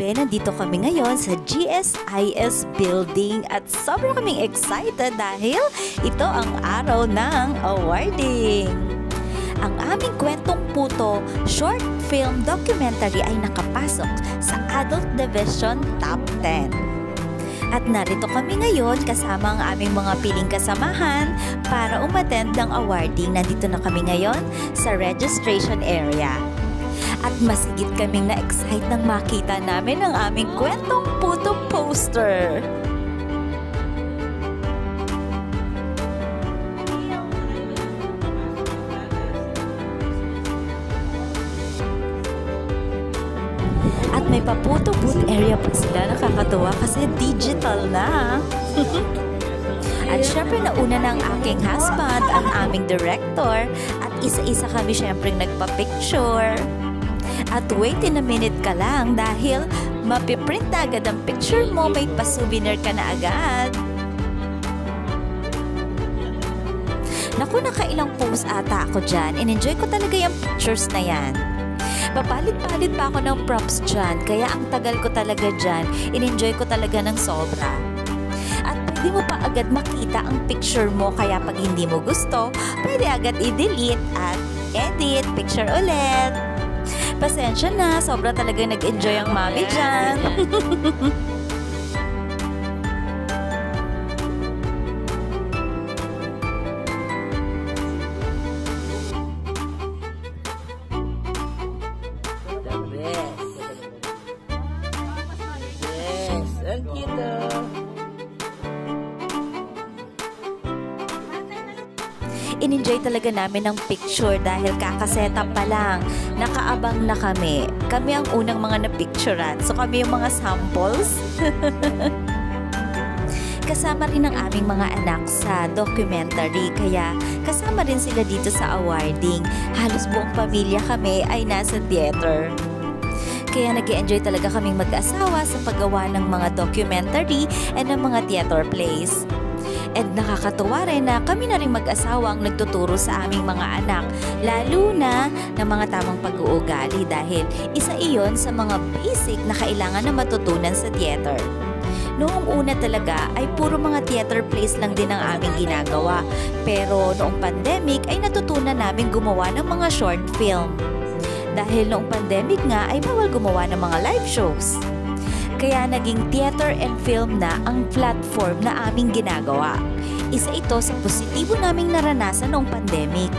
Grabe, nandito kami ngayon sa GSIS building at sobrang kaming excited dahil ito ang araw ng awarding. Ang aming kwentong puto short film documentary ay nakapasok sa Adult Division Top 10. At narito kami ngayon kasama ang aming mga piling kasamahan para umattend ng awarding. Nandito na kami ngayon sa registration area. At masigit kaming na-excite nang makita namin ang aming kwentong puto poster. At may paputo booth area pa sila, nakakatuwa kasi digital na. At syempre nauna na ang aking husband, ang aming director, at isa-isa kami syempre nagpa-picture. At wait in a minute ka lang dahil mapiprint na agad ang picture mo, may pa-souvenir ka na agad. Naku, nakailang post ata ako dyan. In-enjoy ko talaga yung pictures na yan. Papalit-palit pa ako ng props dyan, kaya ang tagal ko talaga dyan. In-enjoy ko talaga ng sobra. At pwede mo pa agad makita ang picture mo, kaya pag hindi mo gusto, pwede agad i-delete at edit picture ulit. Pasensya na, sobra talaga nag-enjoy ang mami dyan. Yes, ang cute. In-enjoy talaga namin ang picture dahil kakasetup pa lang. Nakaabang na kami. Kami ang unang mga na-picturean. So kami yung mga samples. Kasama rin ang aming mga anak sa documentary. Kaya kasama rin sila dito sa awarding. Halos buong pamilya kami ay nasa theater. Kaya nag-enjoy talaga kaming mag-asawa sa paggawa ng mga documentary and ng mga theater plays. And nakakatuwa rin na kami na rin mag-asawang nagtuturo sa aming mga anak, lalo na ng mga tamang pag-uugali dahil isa iyon sa mga basic na kailangan na matutunan sa theater. Noong una talaga ay puro mga theater plays lang din ang aming ginagawa, pero noong pandemic ay natutunan namin gumawa ng mga short film. Dahil noong pandemic nga ay bawal gumawa ng mga live shows. Kaya naging theater and film na ang platform na aming ginagawa. Isa ito sa positibo naming naranasan noong pandemic.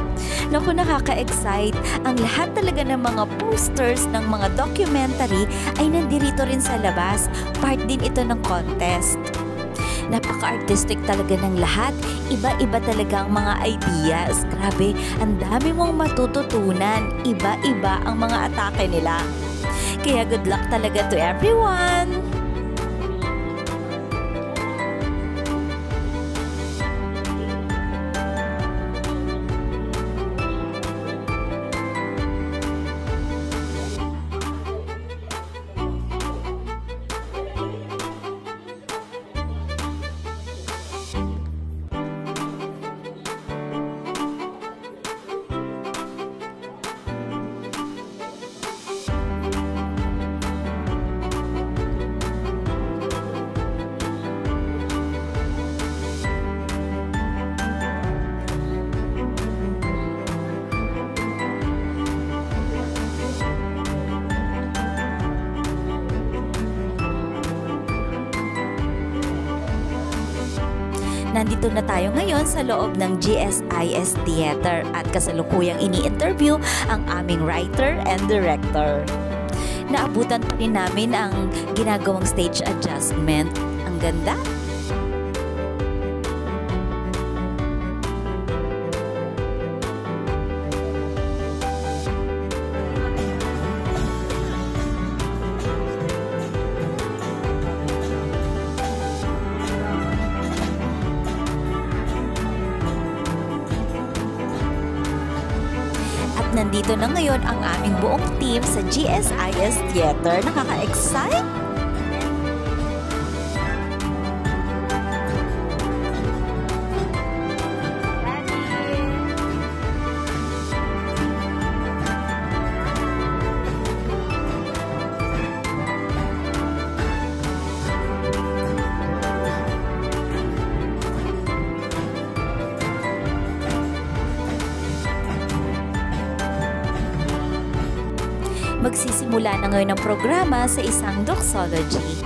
Naku, nakaka-excite. Ang lahat talaga ng mga posters ng mga documentary ay nandirito rin sa labas. Part din ito ng contest. Napaka-artistic talaga ng lahat. Iba-iba talaga ang mga ideas. Grabe, ang dami mong matututunan. Iba-iba ang mga atake nila. Kaya good luck talaga to everyone! Nandito na tayo ngayon sa loob ng GSIS Theater at kasalukuyang ini-interview ang aming writer and director. Naabutan pa rin namin ang ginagawang stage adjustment. Ang ganda! Nandito na ngayon ang aming buong team sa GSIS Theater. Nakaka-excite! Magsisimula na ngayon ang programa sa isang doxology.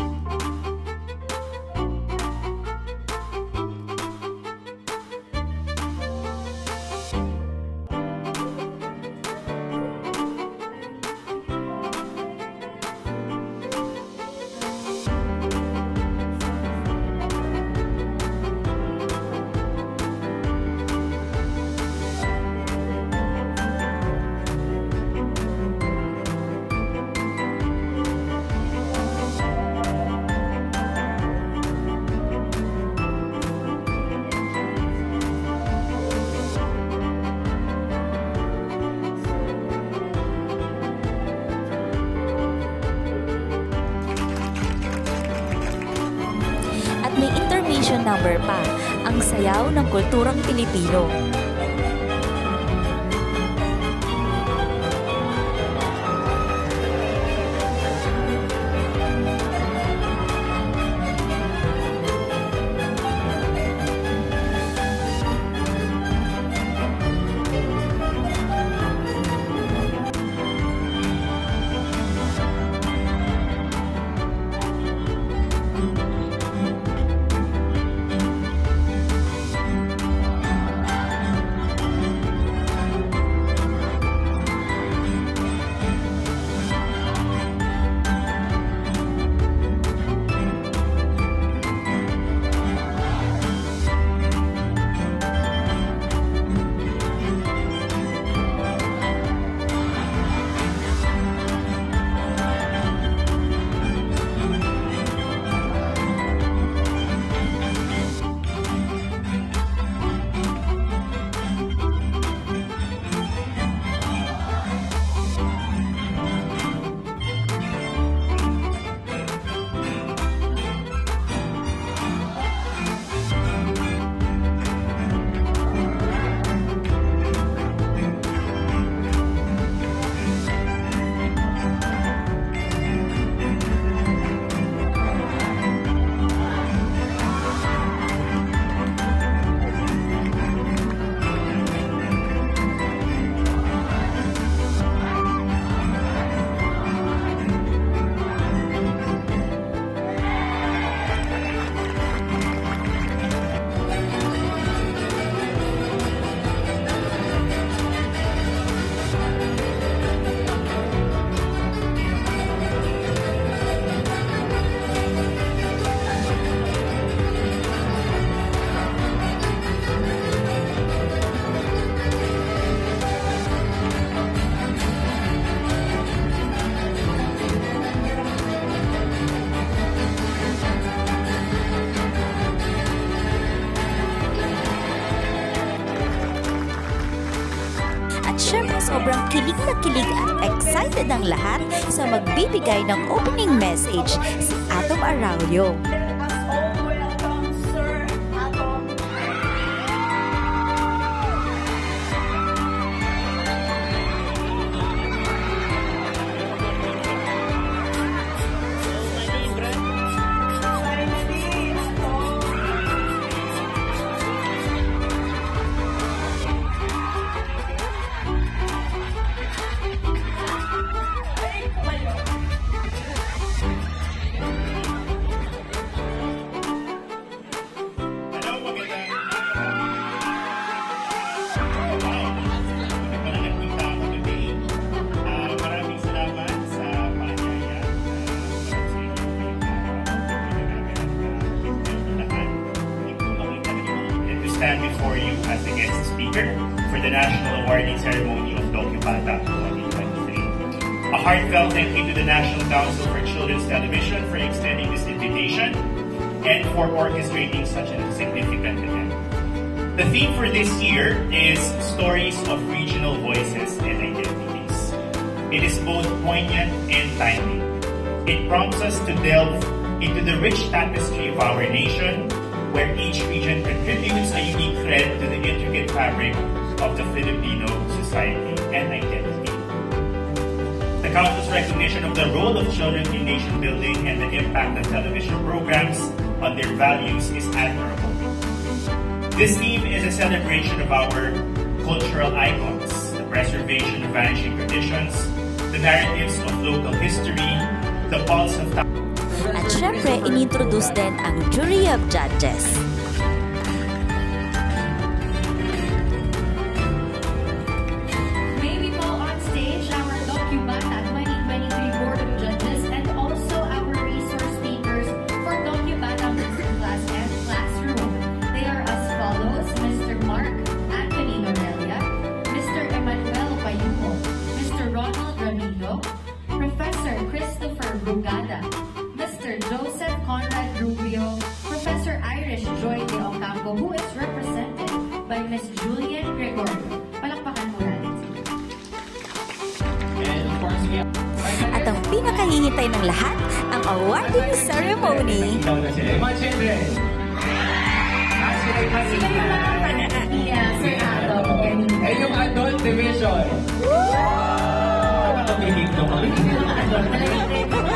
May intermission number pa, ang sayaw ng kulturang Pilipino. Siyempre, sobrang kilig na kilig at excited ang lahat sa magbibigay ng opening message, si Atom Araulio. Stand before you as the guest speaker for the National Awarding Ceremony of Docu-Bata 2023. A heartfelt thank you to the National Council for Children's Television for extending this invitation and for orchestrating such a significant event. The theme for this year is Stories of Regional Voices and Identities. It is both poignant and timely. It prompts us to delve into the rich tapestry of our nation, where each region contributes a unique thread to the intricate fabric of the Filipino society and identity. The Council's recognition of the role of children in nation building and the impact of television programs on their values is admirable. This theme is a celebration of our cultural icons, the preservation of vanishing traditions, the narratives of local history, the pulse of At syempre, inintroduce din ang jury of judges. May we call on stage our DocuBata 2023 Board of Judges and also our resource speakers for DocuBata Business Class and Classroom. They are as follows: Mr. Mark Anthony Norelia, Mr. Emmanuel Payuho, Mr. Ronald Ramiro, Professor Christopher Brugada, Mr. Joseph Conrad Rubio, Professor Irish Joy de Ocampo, who is represented by Ms. Julian Gregorio. Palakpakan mo natin. And of course, we have... At ang pinakahihintay ng lahat, ang awarding ceremony. Mga children! Sino yung mga panahiya sa adult? Eh, yung adult division. Nakakabihig naman.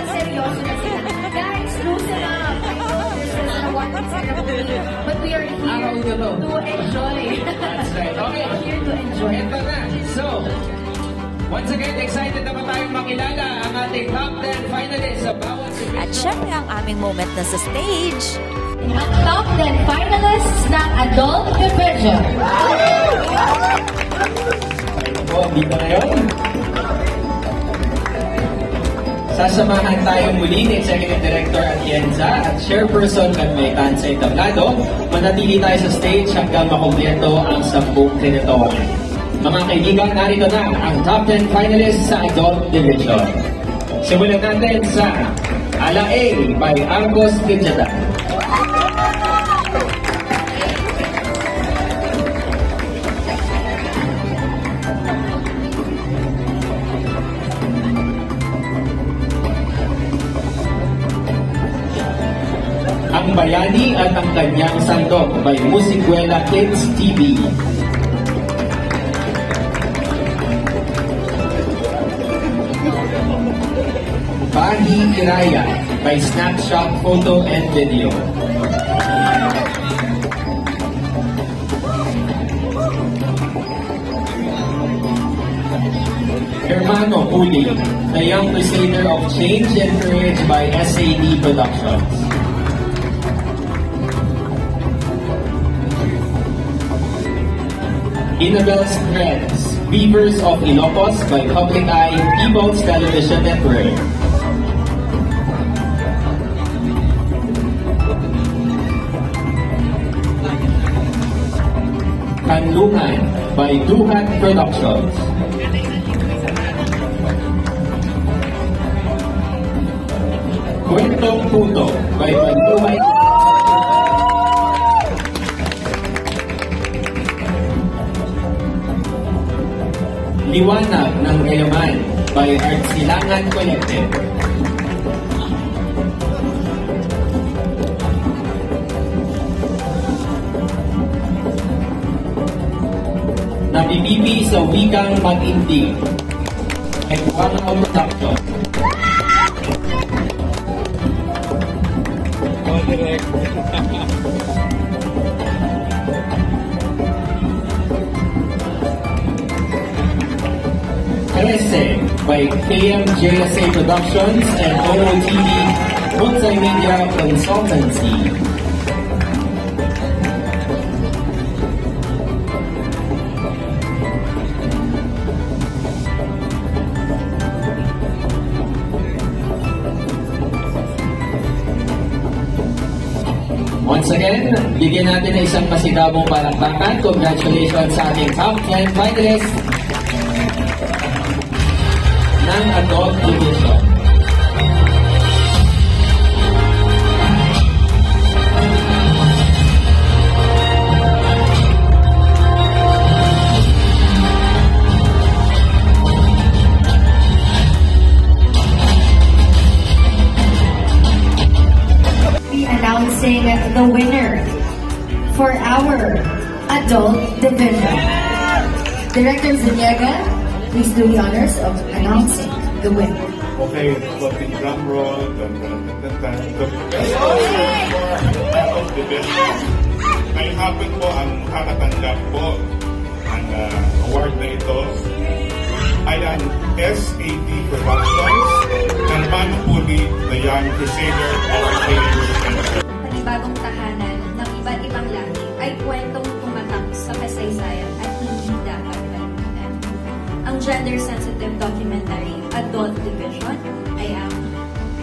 Seryoso na sila. Guys, loosen up. I know this is an awarding ceremony, but we are here to enjoy. That's right. Okay. We are here to enjoy. Ito na. So, once again, excited na ba tayong makilala ang ating top 10 finalists sa bawat division? At syempre, ang aming moment na sa stage. Ang top 10 finalists ng Adult Division. Ito po, dito ngayon. Sasamahan tayo muli ni Executive Director Atienza at Chairperson Carmen Tansay Tablado. Manatili tayo sa stage hanggang makumpleto ang 10 tinitoan. Mga kaibigan, narito na ang top 10 finalists sa Adult Division. Simulan natin sa Ala A by Argos Digital. Ang Bayani at ang Kanyang Sandok by Musikwela Kids TV. Bahi Iraya by Snapshot Photo and Video. Hermano Uli, The Young Crusader of Change and Courage by SAD Productions. Inabel's Threads, Weavers of Ilocos by Public Eye People's Television Network. Kanlungan by Duhat Productions. Kwentong Puto by Banduhay. Liwanag ng Gayaman by Artsilangan Collective. Nabibibi sa wikang mag-indig. Equano Production. Trece by KMJSA Productions and OOTV Multimedia Consultancy. Once again, bigyan natin ng isang masigabong palakpakan. Congratulations sa ating top 10 finalists ng Adult Division. Announcing the winner for our Adult Division. Director Zuniaga, please do the honors of announcing the winner. Okay, closing drum roll. The best for Adult Division. Ngayong hapon po ang makakatanggap po ang award na ito Ayan, SAT Productions, and Manu Puli, the Young Crusader of Philippines. Panibagong tahanan ng iba't ibang lahi ay kwentong tumatak sa kasaysayan at hindi dapat kalimutan. Ang gender-sensitive documentary Adult Division ay ang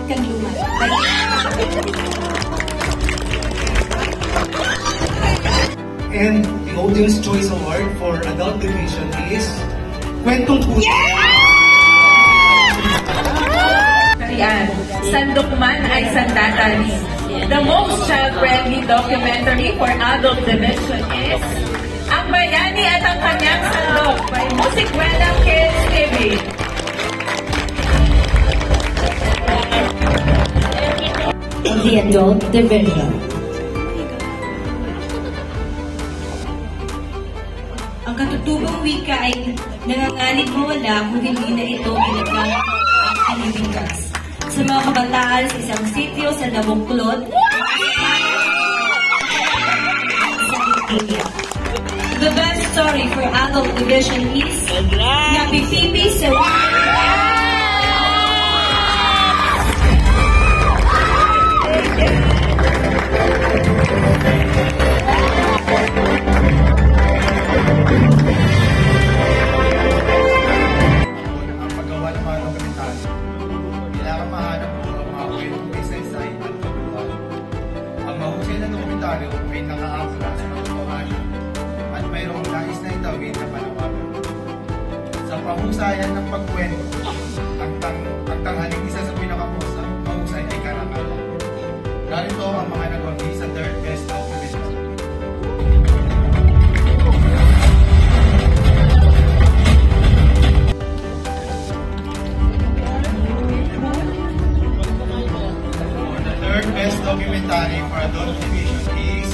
kanluman. And the Audience Choice Award for Adult Division is Kwentong Puso. Sandukman ay Sandatali. The most child-friendly documentary for adult division is Ang Bayani at ang Kanyang Sandok by Musikwelang Kids TV. The Adult Division. Ang katutubong wika ay nanganganib mawala kung hindi na ito pinagkakaroon at pinibigkas. Sa mga kabataan sa isang sitio sa Nabuklod, the best story for adult division is Napipipi sa may nakaabla sa katotohanan at mayroong nais na itawid na panawagan. Sa pahusayan ng pagkwento, ang tanghaling isa sa pinakamahusay ay karangalan. Ganito ang mga nagwagi sa third best documentary. The third best documentary for adult division is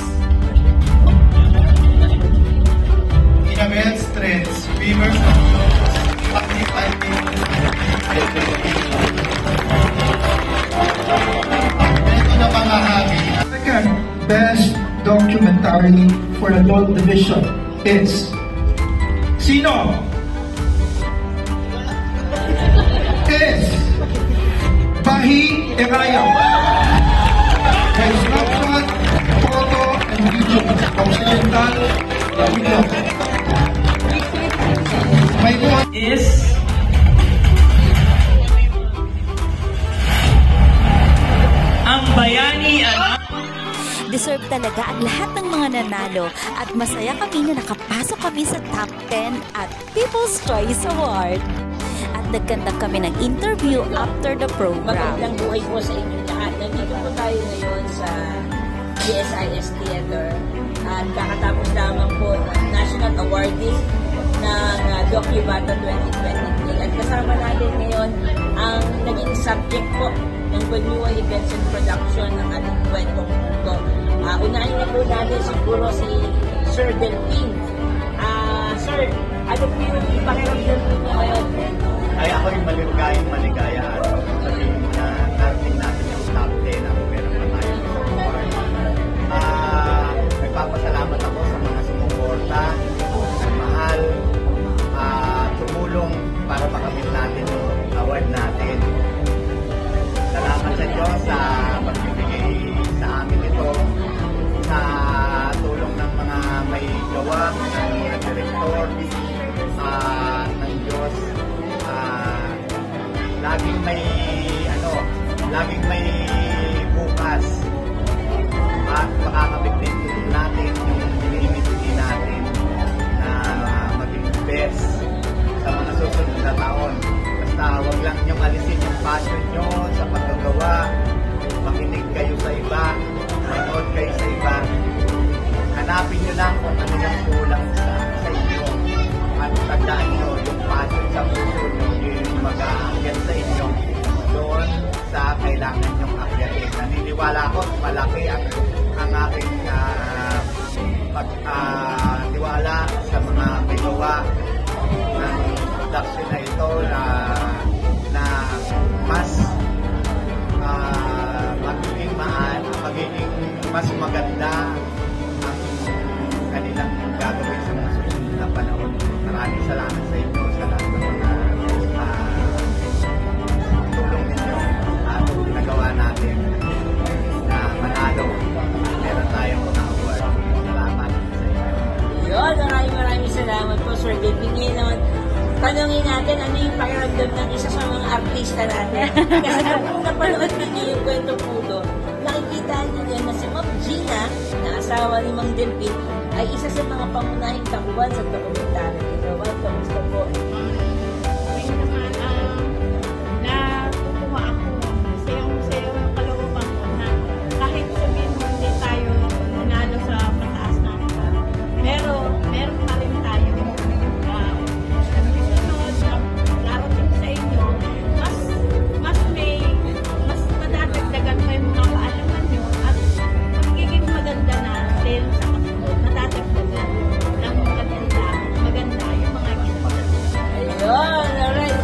Inabel's Threads, Weavers of Jokes, Active Typing, ito na pangahabi. Second best documentary for adult division is sino? Is Bahi Eraya. By snapshot, photo, and video. Occidental, video. My vote Is Ang Bayani at Deserve talaga ang lahat ng mga nanalo at masaya kami na nakapasok kami sa top 10 at People's Choice Award. At nagkanta kami ng interview after the program. Magandang buhay po sa inyo lahat. Nandito po tayo ngayon sa GSIS Theater at kakatapos lamang po ng National Awarding ng DocuBata 2023. At kasama natin ngayon ang naging subject po ng Banyuan Events and Production ng ating kwentong mundo. Unahin na po natin siguro si Sir Delphine. Sir, ano po yung pakiramdam po ngayon? Ay ako yung maligaya at sabihin na narating natin yung top 10 ako meron na tayo sa award. Nagpapasalamat ako sa mga sumuporta, nagmahal, tumulong para makamit natin yung award natin. Salamat sa Diyos sa pagbibigay sa amin ito, sa tulong ng mga may gawa, ng mga direktor, ng Diyos. Laging may bukas at makakamit din natin yung hinihingi natin na maging best sa mga susunod na taon. Basta huwag lang niyong alisin yung passion nyo sa paggagawa, makinig kayo sa iba, manood kayo sa iba, hanapin nyo lang kung ano yung kulang sa inyo at tandaan nyo yung passion sa puso nyo yung mag-aakyat sa inyo doon sa kailangan nyong akyatin. Naniniwala ako malaki ang aking pagtiwala sa mga may gawa ng production na ito na mas magiging mas maganda ang kanilang gagawin sa mga susunod na panahon. Maraming salamat sa inyo sa lahat ng mga tanongin natin ano yung pakiramdam ng isa sa mga artista natin. Kasi kung napanood niyo yung Kwento Pudo, nakikita niyo na si Ma'am Gina, na asawa ni Mang Delpin, ay isa sa mga pangunahing takbuhan sa dokumentaryo. Welcome, gusto po. Ngayon naman, natutuwa ako. Sayang-sayang ang kalooban ko na kahit sabihin mo hindi tayo nanalo sa mataas na pero meron pa rin tayo sunod na darating sa inyo, mas madadagdagan pa yung mga kaalaman nyo at magiging maganda na din sa kasunod, madadagdagan ng maganda yung mga ginawa. Ayun, alright.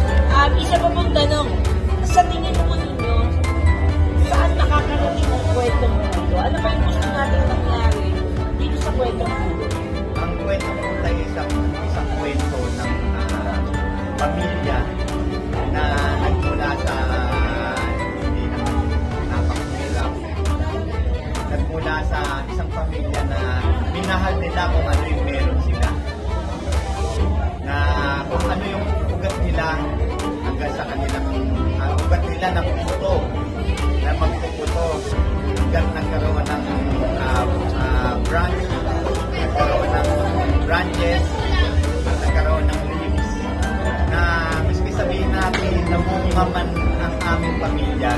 Isa pa pong tanong, sa tingin naman ninyo, saan nakakarating ang Kwentong Pudo? Ano ba yung gusto natin nangyari dito sa Kwentong Pudo? Ang Kwento Pudo ay isang kwento ng pamilya na nagmula sa hindi naman napakahirap. Nagmula sa isang pamilya na minahal nila kung ano yung meron sila. Na kung ano yung ugat nila hanggang sa kanilang ugat nila ng puto na magpuputo hanggang nagkaroon ng branch, nagkaroon ng branches at nagkaroon ng leaves na miski sabihin natin na bunga man ang aming pamilya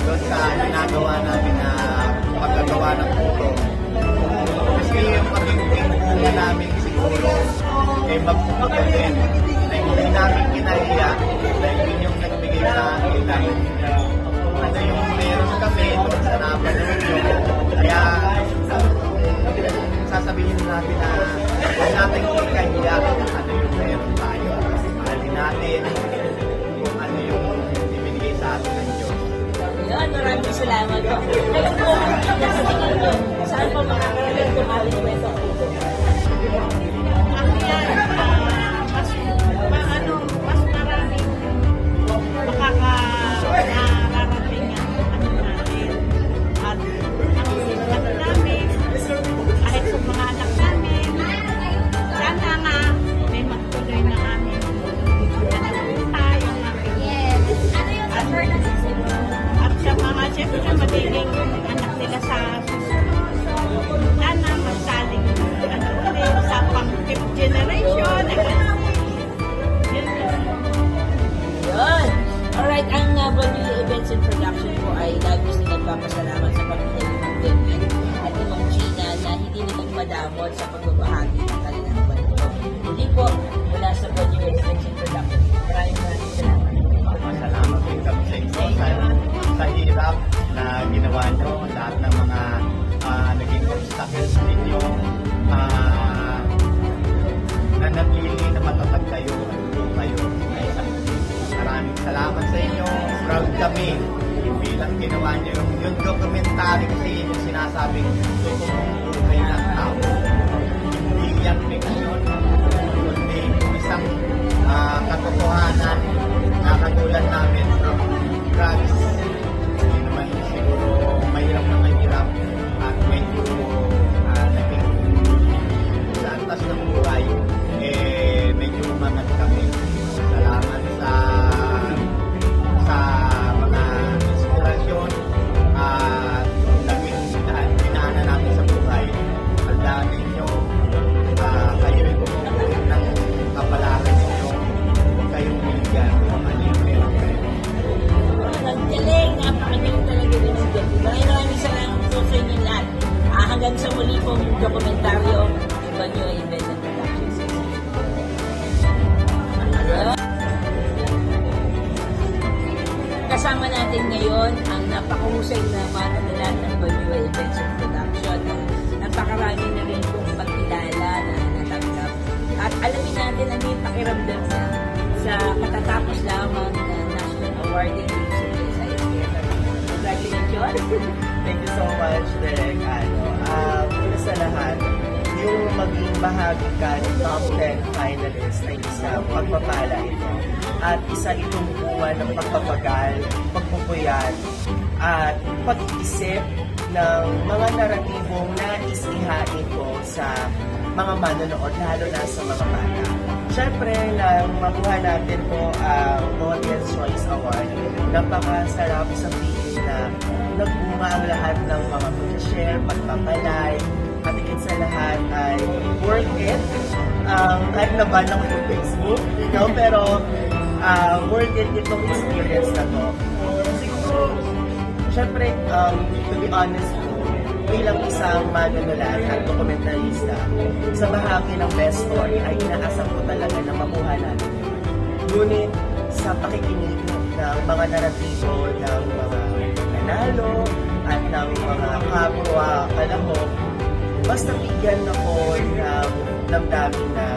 doon sa ginagawa namin na paggagawa ng puto, miski yung pagiging bunga namin siguro ay magpuputo din na hindi namin kinahiya dahil yun yung nagbigay sa akin dahil ano yung meron kami doon sa napanood nyo. Kaya sasabihin natin na huwag natin ikahiya kung ano yung meron tayo. Mahalin natin kung ano yung ibinigay sa atin ng Diyos. Yun, maraming salamat po. Ngayon po, sa tingin nyo, saan po makakarating kung aling Kwento Pudo? Mas maraming makaka-nararating ang ano natin. At ang anak namin, kahit sa mga anak namin, sana nga may magtuloy na amin. Tayo at sa mga siyempre magiging anak nila sa susunod. Sana masaling sa pang-fifth generation. Yun. Alright, ang Banyo Events and Production po ay lagos na nagpapasalamat sa pamilya ni Mang Delpin at ni Mang Gina na hindi na nagmadamot sa pagbabahagi ng kanilang kwento. Hindi po mula sa Banyo Events and Production. Maraming salamat. Salamat din kami sa inyo sa hirap na ginawa nyo, lahat ng mga naging obstacles ninyo, na napili na matatag kayo at tulong kayo. Maraming salamat sa inyo. Proud kami bilang ginawa nyo yung documentary kasi yung sinasabing totoong buhay ng tao. Hindi yan fiction, kundi isang katotohanan na katulad namin from drugs. Hindi naman siguro mahirap na mahirap at medyo naging sa antas ng buhay medyo umangat kami. Salamat sa mga inspirasyon at naging pinaanan namin sa buhay. Tandaan ninyo, kayo'y bumubuhay ng kapalaran ninyo. Huwag kayong bigyan kung ano yung meron kayo. Naggaling, napakagaling talaga rin si Delpin. Maraming salamat po sa inyo lahat. Hanggang sa muli pong dokumentaryo, Banyo Events and Productions. Kasama natin ngayon ang napakahusay na mananalat ng Banyo Events and Production. Napakarami na rin pong pagkilala na natanggap. At alamin natin ano yung pakiramdam na sa katatapos lamang na National Awarding sa PSIS. Congratulations! Thank you so much, Derek. Una sa lahat, yung maging bahagi ka ng top 10 finalist ay isang pagpapala ito. At isa itong buwan ng pagpapagal, pagpupuyat, at pag-iisip ng mga naratibong nais ihain ko sa mga manonood, lalo na sa mga bata. Siyempre, nang makuha natin po ang Audience Choice Award, napakasarap sa feeling na nagbunga ang lahat ng mga pag-share, pagpapalay, at higit sa lahat ay worth it. Kahit naban ako yung Facebook, pero worth it itong experience na to. Siguro, syempre, to be honest po, bilang isang manunulat at dokumentarista, sa bahagi ng best story ay inaasam ko talaga na makuha natin. Ngunit sa pakikinig ng mga naratibo ng mga nanalo at ng mga kapwa kalahok, basta bigyan ako ng damdamin na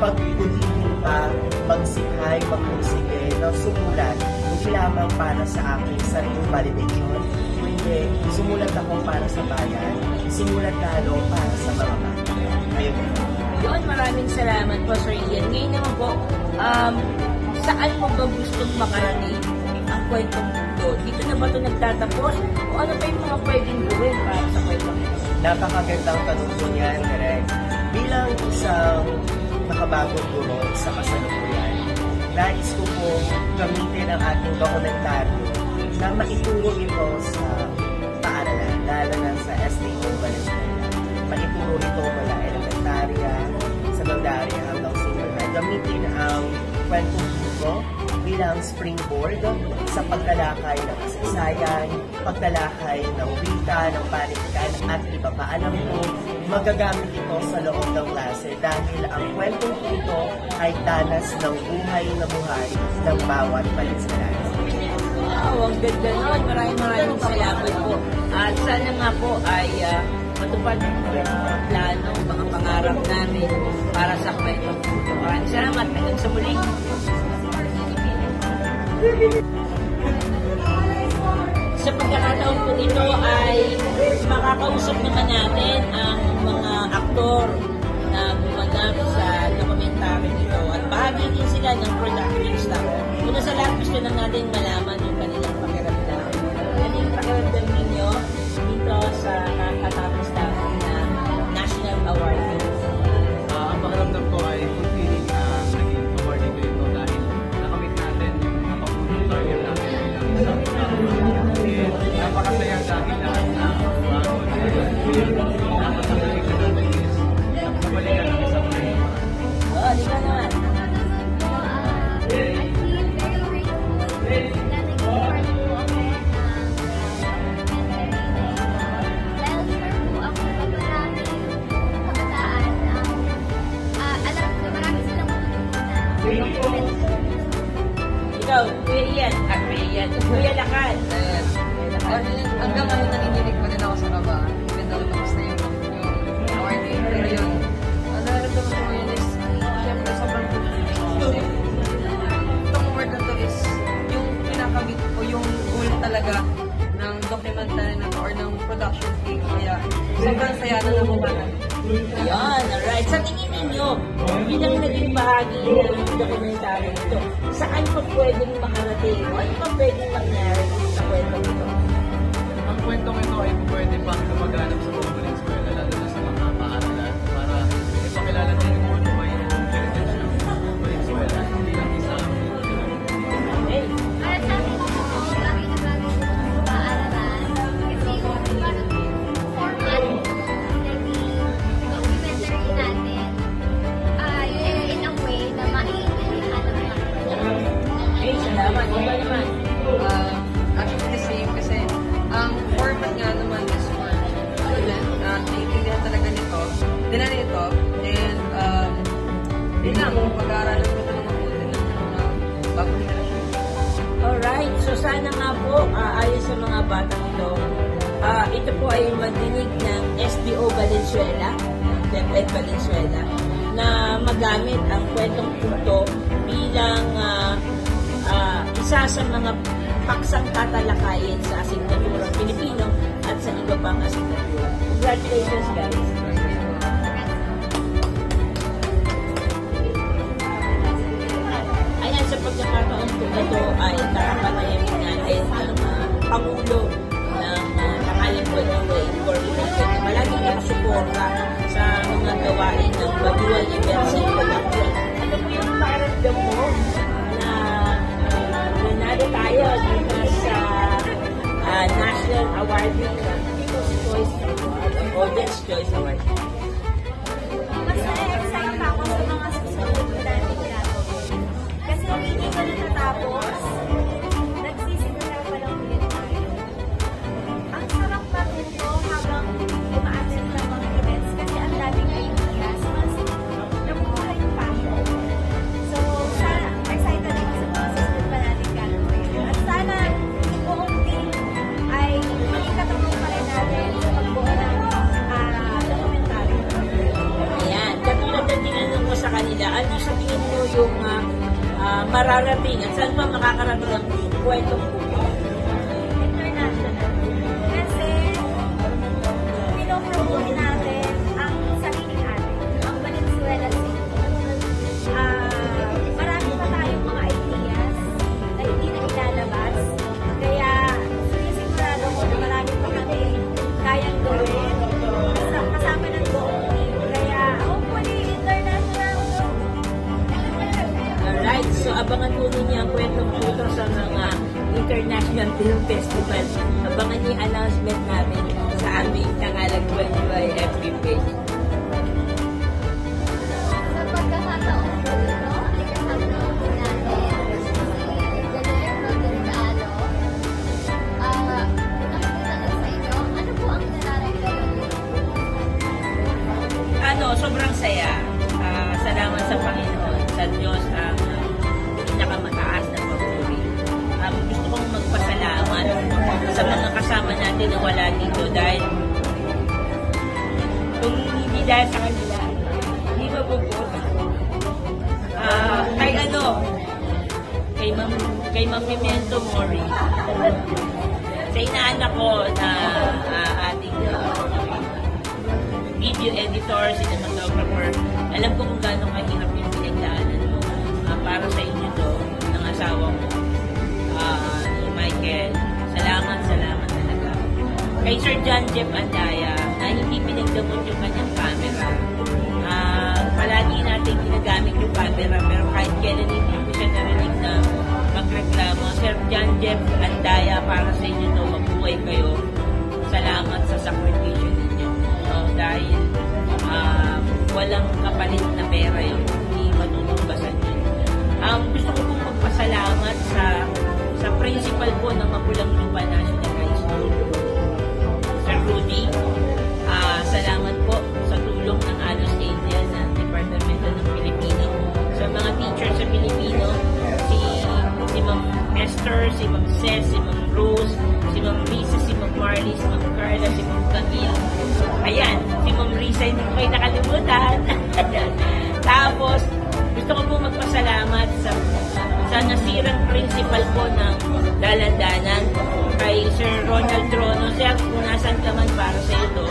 pagputihin pa, magsikhay, magpursige, na sumulat, hindi lamang para sa aking sariling validation, kundi sumulat ako para sa bayan, sumulat lalo para sa mga bata. Ayun. Yun, maraming salamat po, Sir Ian. Ngayon naman po, saan mo ba gustong makarating ang kwentong ito? Dito na ba ito nagtatapos? O ano pa yung mga pwedeng gawin para sa kwentong ito? Napakagandang tanong po niyan, Direk. Bilang isang nakabagong guro sa kasalukuyan, nais ko po gamitin ang ating dokumentaryo na maituro ito sa paaralan, lalo na sa STO Valenzuela. Maituro ito mula elementarya, secundarya hanggang senior high. Gamitin ang kwentong ito bilang springboard sa pagtalakay ng kasaysayan, pagtalakay ng wika, ng panitikan at iba pa. Alam ko, magagamit ito sa loob ng klase dahil ang kwentong ito ay danas ng buhay na buhay ng bawat Valenzuelano. Wow, ang ganda nun. Maraming salamat po. At sana nga po ay matupad ang mga plano, mga pangarap namin para sa kwentong ito. Maraming salamat. Hanggang sa muli. Sa pagkakataon po ito ay makakausap naman natin ang mga aktor na gumanap sa dokumentary nito at bahagi din sila ng production staff. Una sa lahat, gusto lang natin malaman yung kanilang pakiramdam. Ano yung pakiramdam ninyo dito sa kakatapos natin na National Award? Ang pakiramdam ko ay fulfilling na naging award dito ito dahil nakamit natin yung napapunong target natin bilang napakasaya dahil lahat na bago na dapat ang galing na natin is nakabalikan ng isang play. Oo, di ka naman. Ikaw, Kuya Ian. Kuya Lakad. Hanggang ano naninilig pa din ako sa kaba. Even though tapos na yung awarding. Pero yun, nararamdaman ko yun is, syempre sobrang fulfilling. Kasi itong award na to is yung pinakamit o yung goal talaga ng documentary na to or ng production team. Kaya sobrang saya na nabuha namin. Yan, alright. Sa tingin ninyo, bilang naging bahagi ng dokumentary ito, saan pa pwedeng makarating? Ano pa pwedeng mangyari sa kwentong ito? Ang kwentong ito ay pwede pang lumaganap sa buong Valenzuela, lalo na sa mga paaralan, para ipakilala din yung ano ba yung heritage ng Valenzuela, hindi lang isang okay. Para sa akin po, bagay na bagay sa paaralan. Kasi yung format documentary natin, in a way na maiintindihan ng mga Okay, salamat. Iba naman. Actually the same kasi ang format nga naman is for children na naiintindihan talaga nito, and yun lang, pag-aaralan ko ito ng mabuti ng mga bagong henerasyon. Alright, so sana nga po, ayon sa mga batang ito, ito po ay magdinig ng SDO Valenzuela, DepEd Valenzuela, na magamit ang kwentong ito bilang isa sa mga paksang tatalakayin sa asignaturang Pilipino at sa iba pang asignatura. Congratulations, guys! Ayan, sa pagkakataon po ito ay nakapanayin natin ang Pangulo ng Tangalan Way Incorporated na malaging nakasuporta sa mga gawain ng Bagual University Production. Ano National Awardee ng People's Choice Award, Audience Choice Award. Mas na-excite ako sa mga susunod natin gagawin. Kasi hindi ko natatapos, nagsisimula pa lang ulit tayo. Ang sarap matuto habang umaasin ng mga events kasi ang daming ideas, mas nabubuhay yung passion. So, excited ako sa mga susunod pa natin gagawin. At sana, buong team ay maging katulong pa rin natin sa pagbuo ng documentary. Ayan, katulad na tinanong mo sa kanila, ano sa tingin mo yung mararating at saan pa makakarating ang kwentong buko? International. Kasi, pinopromote natin ang sarili natin, ang Valenzuela City. Marami pa tayong mga ideas na hindi na ilalabas. Kaya, sinisigurado ko na marami pa kami kayang gawin kasama ng buong team. Kaya, hopefully, international. Alright, so abangan po ninyo ang kwentong puto sa mga International Film Festival. Abangan niyo yung announcement namin sa aming Tangalag 25 FB page. Sa pagkakataon po ito, ikasama po natin si Guillermo Delgado. Nakikita sa inyo, ano po ang nararamdaman niyo? Sobrang saya. Salamat sa Panginoon, sa Diyos ang pinakamataas na papuri. Gusto kong magpasalamat sa mga kasama natin na wala dito dahil kung hindi dahil sa kanila, hindi mabubuo. Kay Ma'am Pimento Mori, sa inaanak ko na ating video editor, cinematographer, alam ko kung gaano kahirap yung pinagdaanan mo para sa inyo to, ng asawa mo, ni Michael. Salamat talaga. Kay Sir John Jeff Andaya, na hindi pinagdamot yung kanyang camera. Palagi natin ginagamit yung camera, pero kahit kailan hindi ko siya narinig na magreklamo. Sir John Jeff Andaya, para sa inyo to, mabuhay kayo. Salamat sa sakripisyo ninyo. Dahil walang kapalit na pera yung hindi matutumbasan yun. Gusto ko pong magpasalamat sa principal po ng Mapulang Lupa National High School, Sir Rudy. Salamat po sa tulong ng Alos Angel ng Departamento ng Pilipino. Sa mga teachers sa Pilipino, si Ma'am Esther, si Ma'am Cez, si Ma'am Rose, si Ma'am Risa, si Ma'am Marley, si Ma'am Carla, si Ma'am Camille. Ayan, si Ma'am Risa, hindi ko kayo nakalimutan. Tapos, gusto ko po magpasalamat sa nasirang principal po ng Dalandanan, kay Sir Ronald Trono. Sir, kung nasan ka man, para sa ito.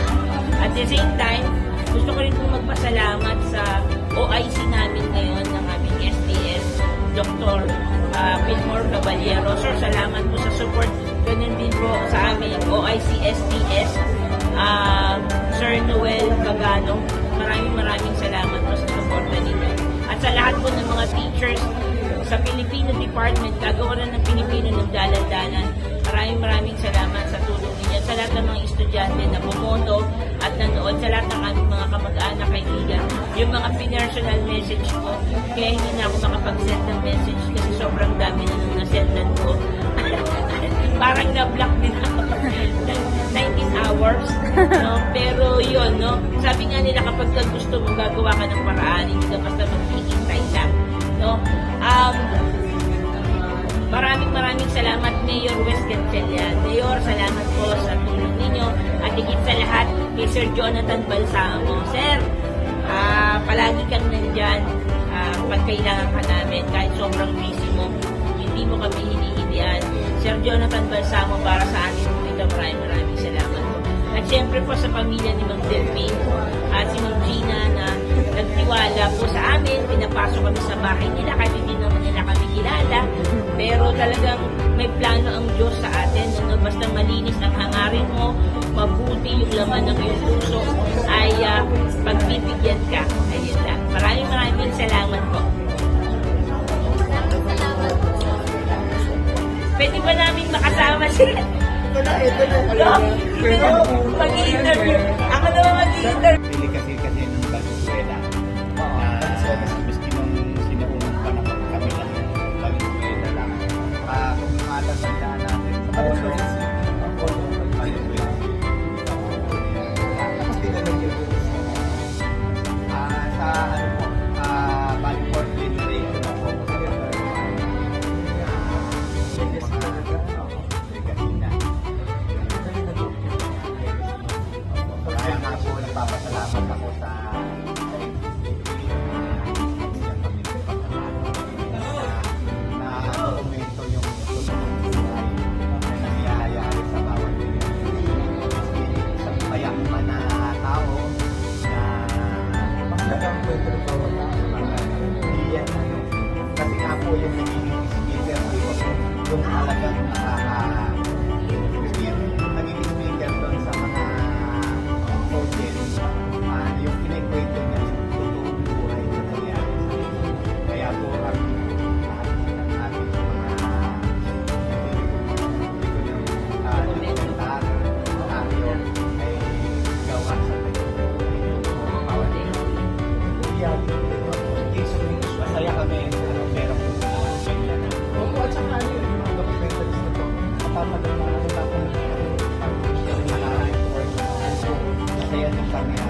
At the same time, gusto ko rin po magpasalamat sa OIC namin ngayon ng aming SDS, Dr. Wilmore Caballero. Sir, salamat po sa support. Ganun din po sa aming OIC SDS, Sir Noel Bagano. Maraming salamat po sa support ninyo. At sa lahat po ng mga teachers sa Filipino Department, gagawa rin ng Pilipino ng Dalandanan. Maraming salamat sa tulong ninyo. Sa lahat ng mga estudyante na bumoto at nanood, sa lahat ng aming mga kamag-anak, kaibigan, yung mga personal message ko, kaya hindi na ako makapag-send ng message kasi sobrang dami na nung nasendan ko. Parang na-block din ako. 19 hours. No? Pero yun, no? Sabi nga nila, kapag gusto mo, gagawa ka ng paraan, hindi ka basta maghihintay lang. No? Maraming salamat, Mayor Wes Gatchalian. Mayor, salamat po sa tulong ninyo. At higit sa lahat, kay Sir Jonathan Balsamo. Sir, palagi kang nandyan pag kailangan ka namin. Kahit sobrang busy mo, hindi mo kami hinihindihan. Sir Jonathan Balsamo, para sa atin po ito, maraming salamat po. At syempre po sa pamilya ni Ma'am Delphine at si Ma'am Gina na nagtiwala po sa amin. Pinapasok kami sa bahay nila kahit hindi naman nila kami kilala. Pero talagang may plano ang Diyos sa atin. No? Basta malinis ang hangarin mo, mabuti yung laman ng iyong puso, ay pagbibigyan ka. Ayun lang. Maraming salamat po. Pwede ba namin makasama Ito na. Mag-i-interview. Ako naman mag-i-interview. Delicacy kasi ng Valenzuela. Maski nung sinuunang panahon kami lang Valenzuela lang. Kung matatandaan natin sa Valenzuela. Sa ano po, Bali Port Generation na po. Kaya nga po nagpapasalamat ako sa na dokumento yung totoong buhay na nangyayari sa bawat isang mayaman na tao na pagkagang kwento ng bawat tao. Kasi nga po yung nagiging speaker, yung talagang nagiging speaker doon sa mga audience, yung kinikwento niya yung totoong buhay na nangyari. Kaya po ang lahat ng ating mga dokumentar tayo ay gawa sa masaya kami meron po at saka ano yung mga documentaries na to mapapadala na ako masaya din kami na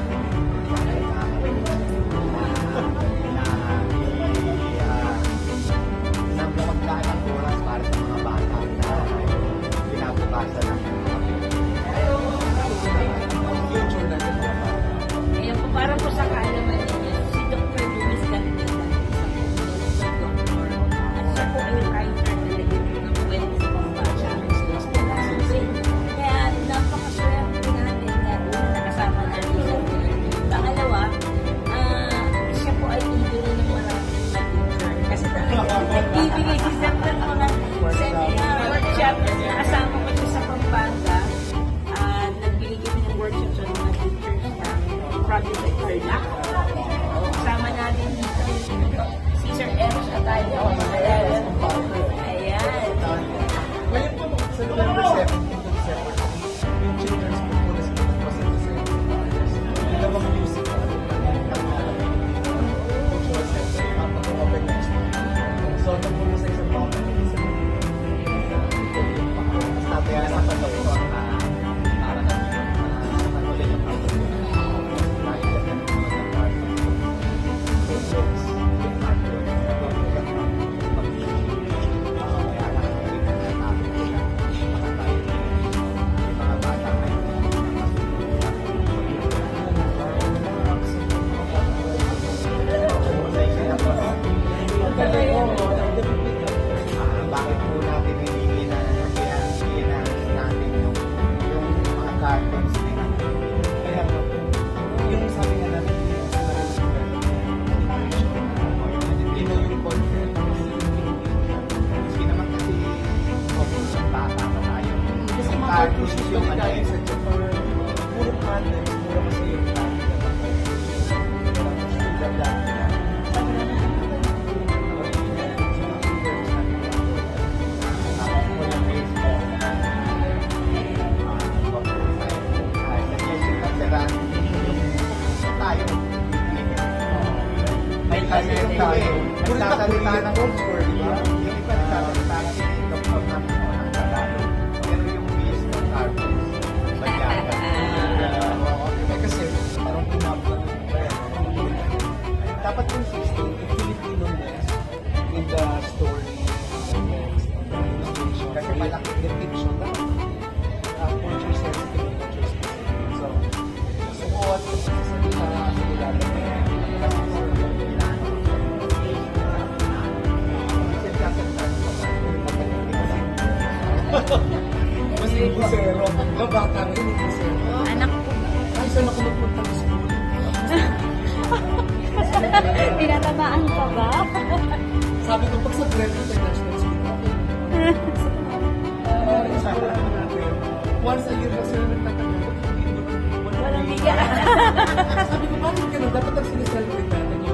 maglaan ng oras para sa mga bata na pinabukasan ng future na ito. Ayan po, para po sa kaalaman ninyo, si Dr. Luis Candela, isang doktor, at siya po ay writer talaga ng kwento sa pambansya. Kaya napakaswerte natin na nakasama natin sa film. Pangalawa, siya po ay idolo ng maraming mag-intern. Kasi talaga nagbibigay si Zep ng mga seminar, workshop, nakasama ko siya sa Pampanga. Nagbigay kami ng workshop sa mga teachers na project at Tarlac. Kasama natin dito si Sir Eros Atalia. Ayan. Ngayon po, sa November 17 to December, yung children's book po na sila po sa December. Dalawang musical. Cultural center, open next week. So, ito po sa isang mga kaya sa pagkakuha para na ulit ang bakit po natin hindi na natin yung mga cartoons nila. Kaya nga po, yung sabi nga natin yung yung content. Kasi naman kasi yung bata na tayo. Kasi mga cartoons yung dahil sa Japan, puro content, puro kasi yung nagsasalita ng Oxford, di ba? Yung iba nagsasalita ng Dr. Nato ng Tagalog. Pero yung base ng cartoons, bagyaga. Kasi parang pinapla dapat yung system, yung Filipino ness in the story, kasi malaki yung fiction, dapat culture sensitive and culture specific. So what sasalita na kasi nilalagay mas yung busero. Kabata rin yung busero. Anak ko. Ay, saan ako magpunta sa school? Tinatabaan ka ba? Sabi ko, pag sa Brent International School ako. Once a year na sila nagtatanong. Walang biga. Sabi ko, bakit ka na? Dapat ang sineselebrate natin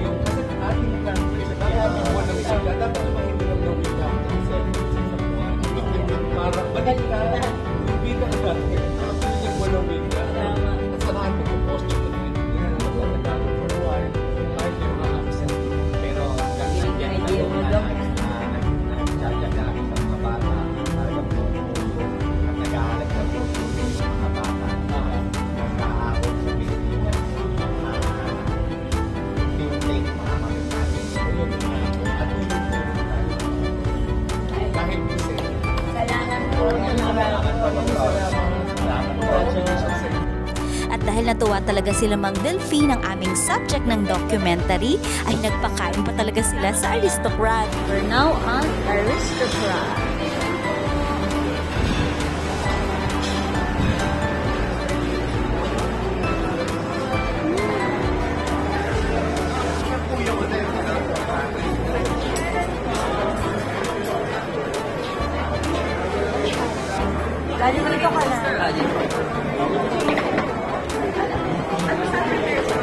yung kasi ating country sa kaya ang buwan ng isang dapat ang hindi lang gawin natin. Para balik ka. dahil natuwa talaga sila Mang Delphi ng aming subject ng documentary, ay nagpakain pa talaga sila sa Aristocrat. We're now on Aristocrat. Lagi mo ito ka na.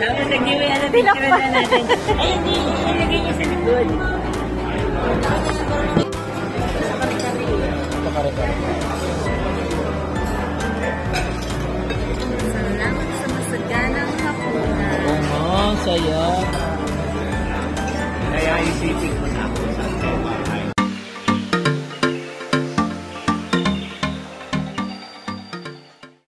Tapos nag-iwi na picture na natin. Ay, hindi. Ilagay niya sa likod. Salamat sa masaganang hapunan. Oo, saya. Kaya isipin